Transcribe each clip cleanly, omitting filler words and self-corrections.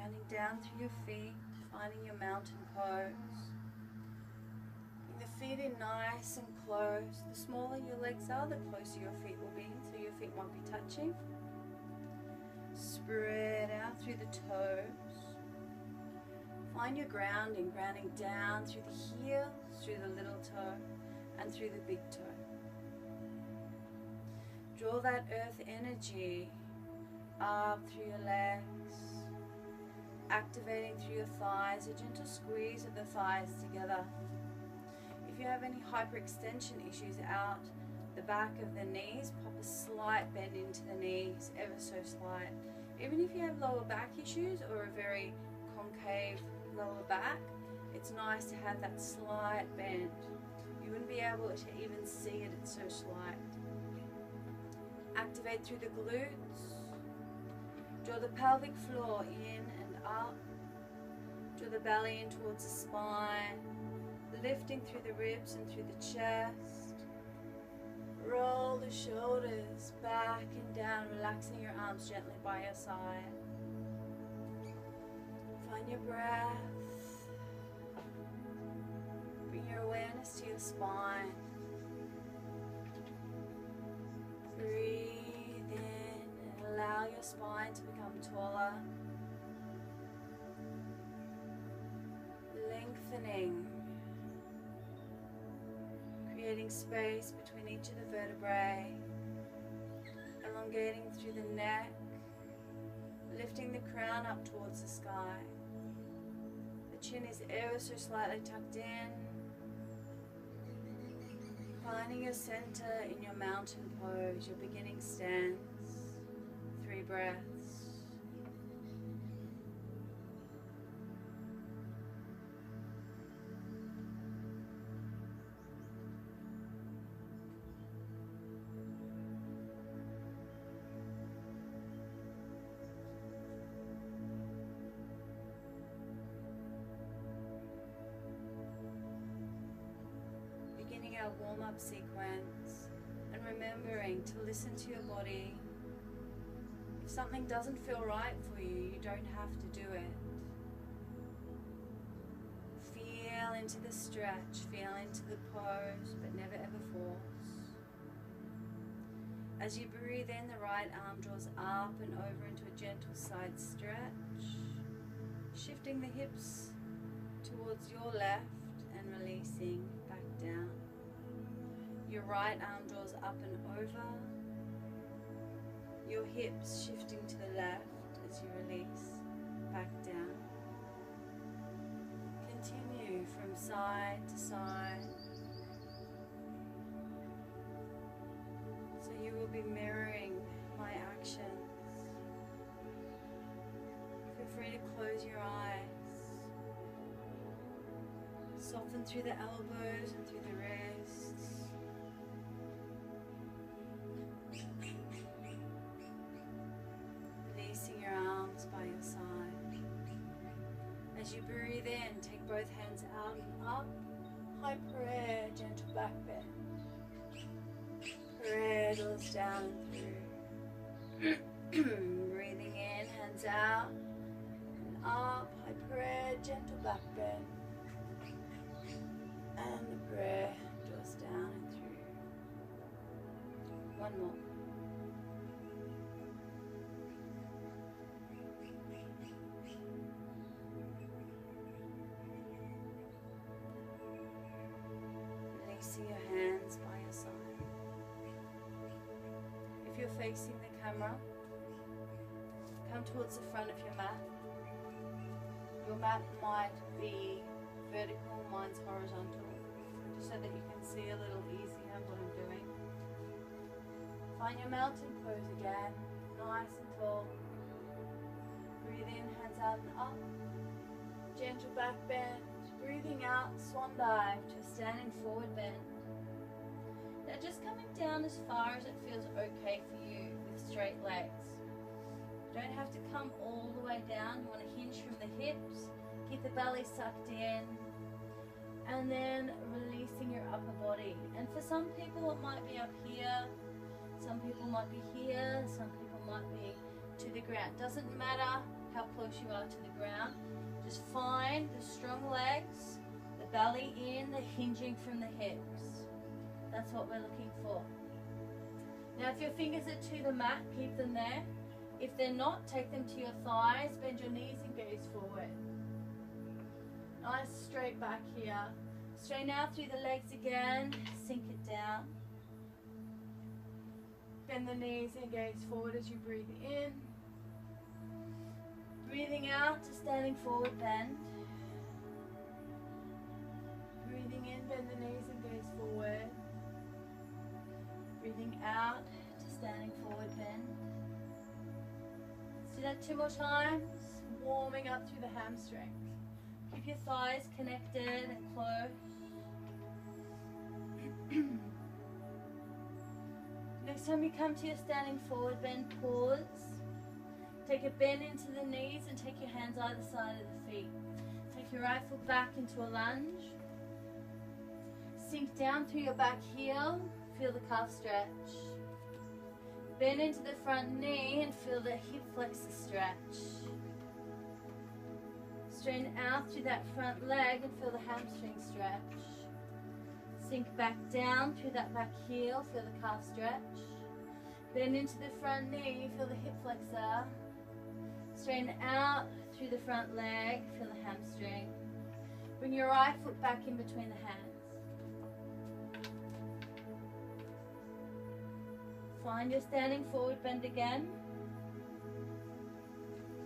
Grounding down through your feet, finding your mountain pose. Bring the feet in nice and close. The smaller your legs are, the closer your feet will be, so your feet won't be touching. Spread out through the toes. Find your grounding, grounding down through the heel, through the little toe, and through the big toe. Draw that earth energy up through your legs, activating through your thighs, a gentle squeeze of the thighs together. If you have any hyperextension issues out the back of the knees, pop a slight bend into the knees, ever so slight. Even if you have lower back issues or a very concave lower back, it's nice to have that slight bend. You wouldn't be able to even see it, it's so slight. Activate through the glutes. Draw the pelvic floor in and up. Draw the belly in towards the spine. Lifting through the ribs and through the chest. Roll the shoulders back and down, relaxing your arms gently by your side. Find your breath. Bring your awareness to your spine. Breathe in and allow your spine to become taller. Lengthening. Creating space between each of the vertebrae. Elongating through the neck. Lifting the crown up towards the sky. The chin is ever so slightly tucked in. Finding your center in your mountain pose, your beginning stance. 3 breaths. Our warm-up sequence, and remembering to listen to your body. If something doesn't feel right for you, you don't have to do it. Feel into the stretch, feel into the pose, but never ever force. As you breathe in, the right arm draws up and over into a gentle side stretch, shifting the hips towards your left and releasing back down. Your right arm draws up and over, your hips shifting to the left as you release back down. Continue from side to side. So you will be mirroring my actions. Feel free to close your eyes. Soften through the elbows and through the wrists. Releasing your arms by your side. As you breathe in, take both hands out and up. High prayer, gentle back bend. Prayer goes down and through. Breathing in, hands out and up. High prayer, gentle back bend. And the prayer goes down and through. One more. Releasing your hands by your side. If you're facing the camera, come towards the front of your mat. Your mat might be vertical, mine's horizontal, just so that you can see a little easier what I'm doing. Find your mountain pose again, nice and tall. Breathe in, hands out and up. Gentle back bend. Breathing out, swan dive to a standing forward bend. Now just coming down as far as it feels okay for you with straight legs. You don't have to come all the way down. You want to hinge from the hips, keep the belly sucked in, and then releasing your upper body. And for some people it might be up here, some people might be here, some people might be to the ground. Doesn't matter how close you are to the ground. Just find the strong legs, the belly in, the hinging from the hips. That's what we're looking for. Now if your fingers are to the mat, keep them there. If they're not, take them to your thighs, bend your knees and gaze forward. Nice straight back here. Straighten out through the legs again, sink it down. Bend the knees and gaze forward as you breathe in. Breathing out to standing forward bend. Breathing in, bend the knees and gaze forward. Breathing out to standing forward bend. Let's do that 2 more times. Warming up through the hamstrings. Keep your thighs connected and close. Next time you come to your standing forward bend, pause. Take a bend into the knees and take your hands either side of the feet. Take your right foot back into a lunge. Sink down through your back heel. Feel the calf stretch. Bend into the front knee and feel the hip flexor stretch. Straighten out through that front leg and feel the hamstring stretch. Sink back down through that back heel, feel the calf stretch. Bend into the front knee, feel the hip flexor. Straighten out through the front leg, feel the hamstring. Bring your right foot back in between the hands. Find your standing forward bend again.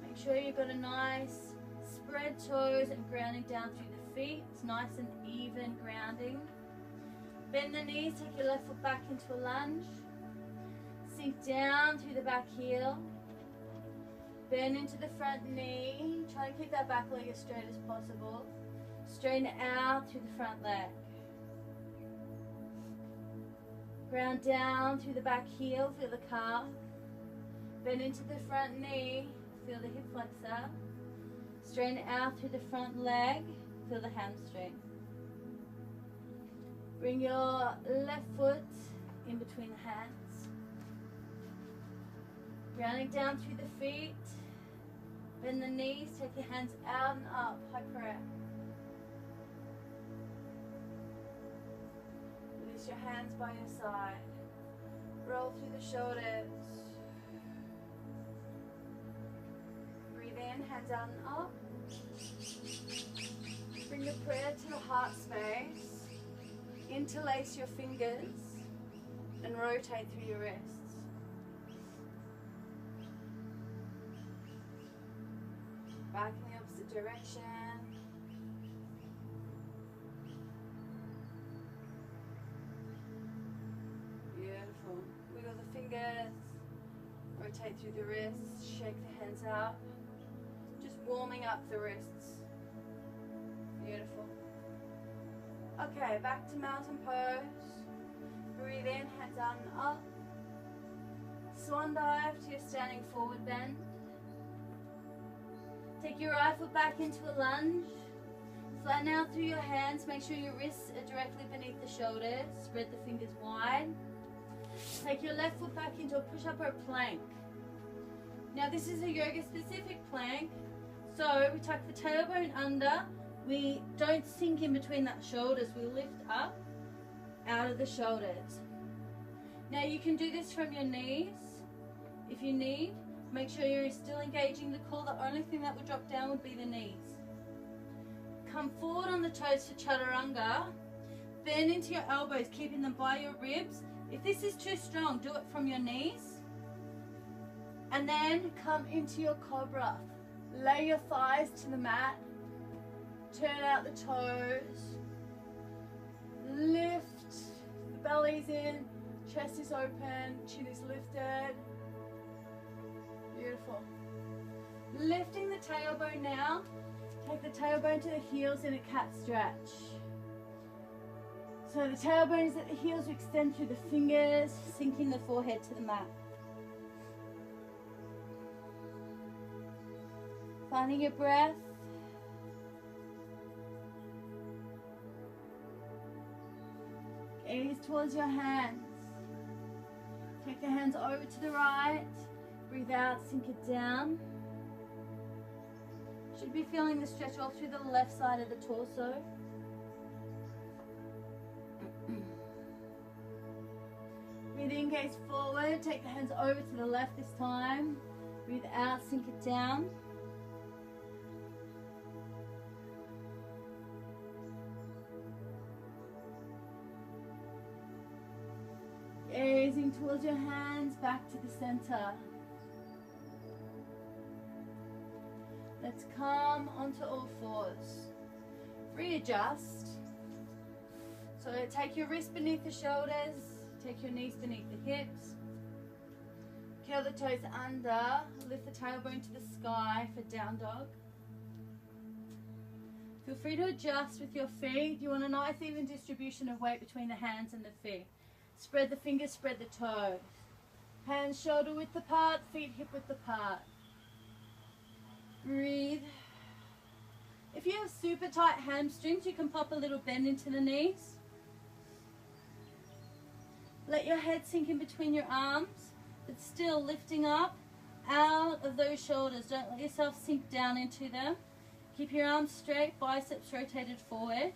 Make sure you've got a nice spread toes and grounding down through the feet. It's nice and even grounding. Bend the knees, take your left foot back into a lunge. Sink down through the back heel. Bend into the front knee. Try to keep that back leg as straight as possible. Straighten out through the front leg. Ground down through the back heel, feel the calf. Bend into the front knee, feel the hip flexor. Straighten out through the front leg, feel the hamstring. Bring your left foot in between the hands. Grounding down through the feet. Bend the knees, take your hands out and up, high prayer. Release your hands by your side. Roll through the shoulders. Breathe in, hands out and up. Bring the prayer to the heart space. Interlace your fingers and rotate through your wrists. Back in the opposite direction. Beautiful. Wiggle the fingers. Rotate through the wrists. Shake the hands out. Just warming up the wrists. Beautiful. Okay, back to mountain pose. Breathe in, hands out and up. Swan dive to your standing forward bend. Take your right foot back into a lunge. Flatten out through your hands. Make sure your wrists are directly beneath the shoulders. Spread the fingers wide. Take your left foot back into a push-up or a plank. Now this is a yoga specific plank. So we tuck the tailbone under. We don't sink in between that shoulders. We lift up out of the shoulders. Now you can do this from your knees if you need. Make sure you're still engaging the core. The only thing that would drop down would be the knees. Come forward on the toes for chaturanga. Bend into your elbows, keeping them by your ribs. If this is too strong, do it from your knees. And then come into your cobra. Lay your thighs to the mat. Turn out the toes. Lift. The belly's in. Chest is open. Chin is lifted. Beautiful. Lifting the tailbone now. Take the tailbone to the heels in a cat stretch. So the tailbone is at the heels, we extend through the fingers, sinking the forehead to the mat. Finding your breath. Gaze towards your hands. Take the hands over to the right. Breathe out, sink it down. Should be feeling the stretch all through the left side of the torso. Breathe in, gaze forward. Take the hands over to the left this time. Breathe out, sink it down. Gazing towards your hands, back to the center. Let's come onto all fours. Readjust. So take your wrists beneath the shoulders, take your knees beneath the hips. Curl the toes under, lift the tailbone to the sky for down dog. Feel free to adjust with your feet. You want a nice even distribution of weight between the hands and the feet. Spread the fingers, spread the toes. Hands shoulder width apart, feet hip width apart. Breathe. If you have super tight hamstrings, you can pop a little bend into the knees. Let your head sink in between your arms, but still lifting up out of those shoulders. Don't let yourself sink down into them. Keep your arms straight, biceps rotated forward.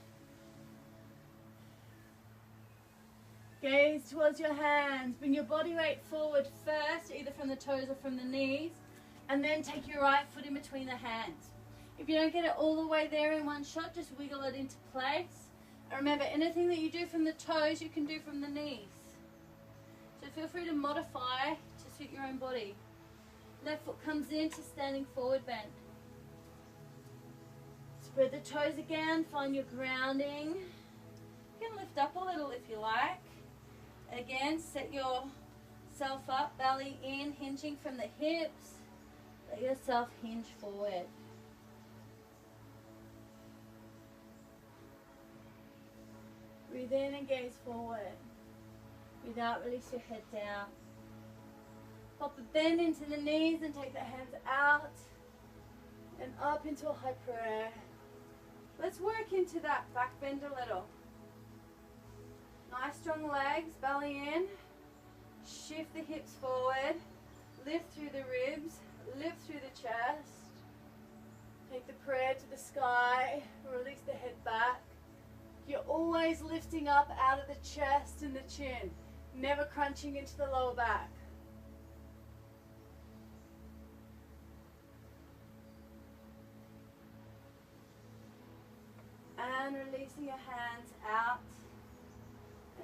Gaze towards your hands. Bring your body weight forward first, either from the toes or from the knees, and then take your right foot in between the hands. If you don't get it all the way there in one shot, just wiggle it into place. And remember, anything that you do from the toes, you can do from the knees. So feel free to modify to suit your own body. Left foot comes into standing forward bend. Spread the toes again, find your grounding. You can lift up a little if you like. Again, set yourself up, belly in, hinging from the hips. Let yourself hinge forward. Breathe in and gaze forward. Breathe out, release your head down. Pop a bend into the knees and take the hands out and up into a high prayer. Let's work into that back bend a little. Nice strong legs, belly in. Shift the hips forward. Lift through the ribs. Lift through the chest. Take the prayer to the sky. Release the head back. You're always lifting up out of the chest and the chin. Never crunching into the lower back. And releasing your hands out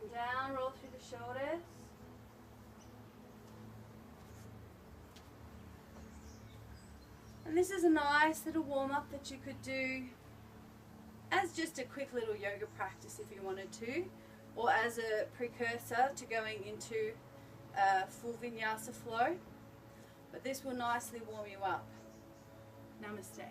and down, roll through the shoulders. And this is a nice little warm-up that you could do as just a quick little yoga practice if you wanted to, or as a precursor to going into full vinyasa flow. But this will nicely warm you up. Namaste.